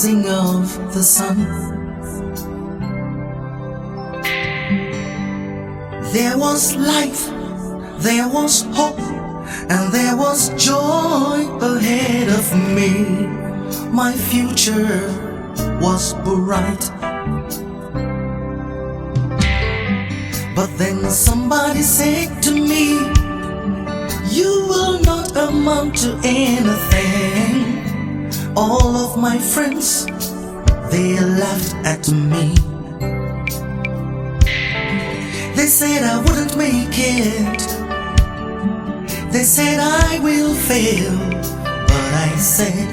rising of the sun. There was life, there was hope, and there was joy ahead of me. My future was bright. But then somebody said to me, you will not amount to anything. All of my friends, they laughed at me. They said I wouldn't make it. They said I will fail. But I said,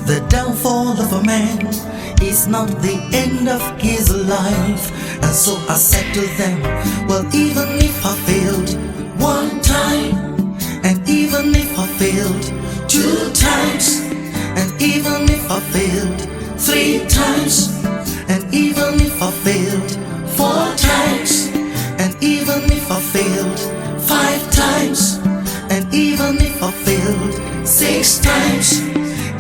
the downfall of a man is not the end of his life. And so I said to them, well, even if I failed one time, and even if I failed 2 times, and even if I failed 3 times, and even if I failed 4 times, and even if I failed 5 times, and even if I failed 6 times,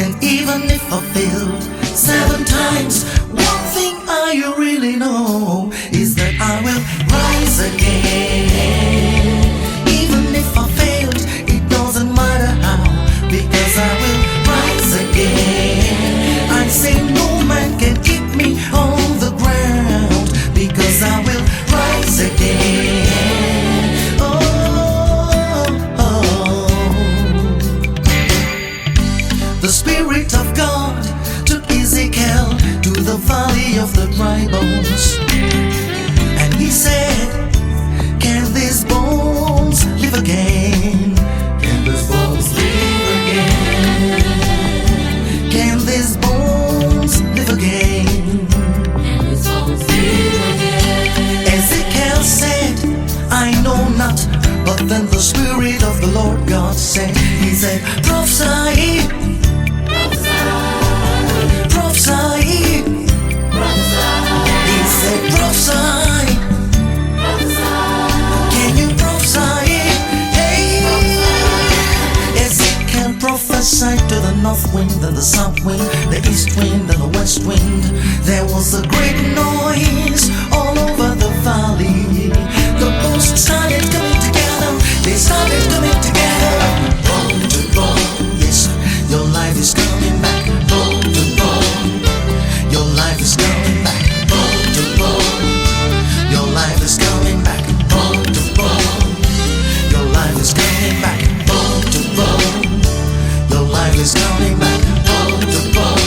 and even if I failed 7 times, one thing I really know is that I will rise again. Even if I failed, it doesn't matter how, because I will rise again. I say no man can keep me on the ground, because I will rise again. Oh, The Spirit of God took Ezekiel to the valley of the dry bones, and he said, can these bones live again? Can these bones live again? Can these bones live again? Can these bones live again? Ezekiel said, I know not. But then the Spirit of the Lord God said, he said, prophesy, prophesy, prophesy. He said, prophesy, can you prophesy? Hey, Ezekiel prophesied to the north wind and the south wind, the east wind and the west wind. There was a great noise all over the valley. The bones started coming together. They started coming together. Bone to bone, yes, your life is coming back. Bone to bone, your life is coming back. Bone to bone, your life is coming back. Bone to bone, your life is coming back. Bone to bone, your life is coming back. Bone to bone.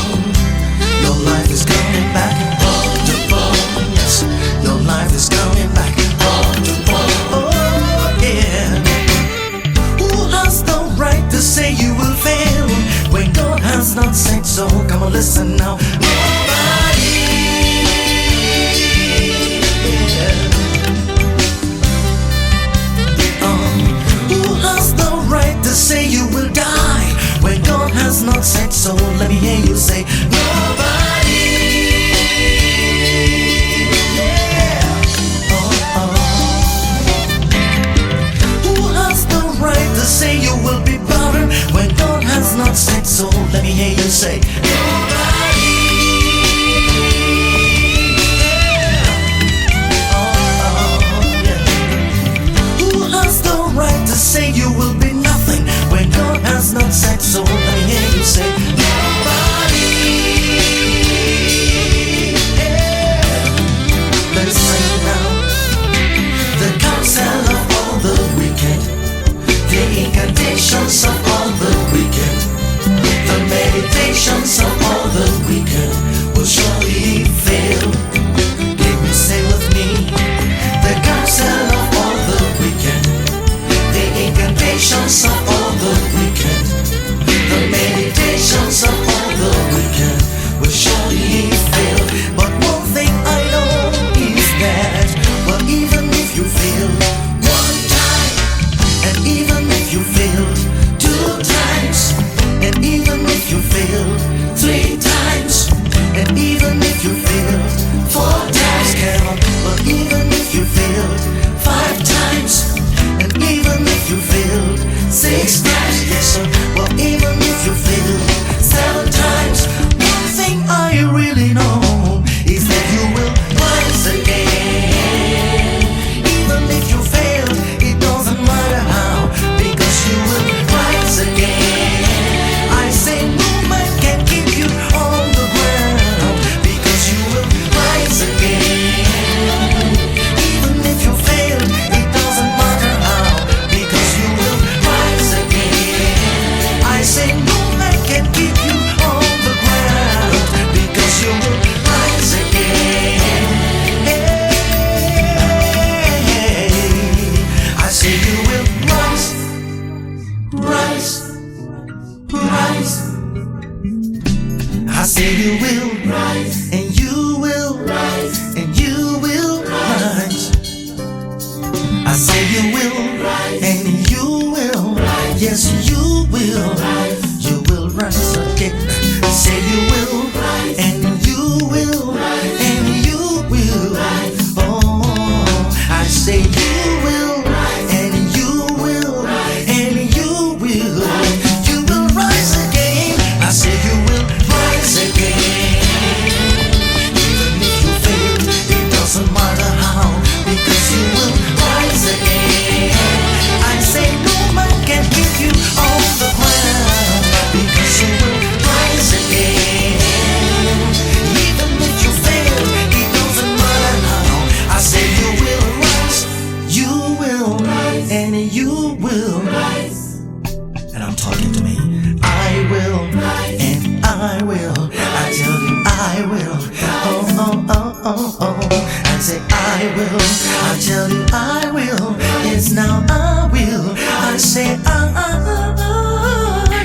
I say I will, I tell you I will, yes now I will. I say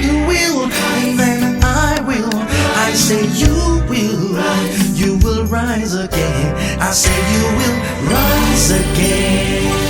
you will, and then I will. I say you will rise again. I say you will rise again.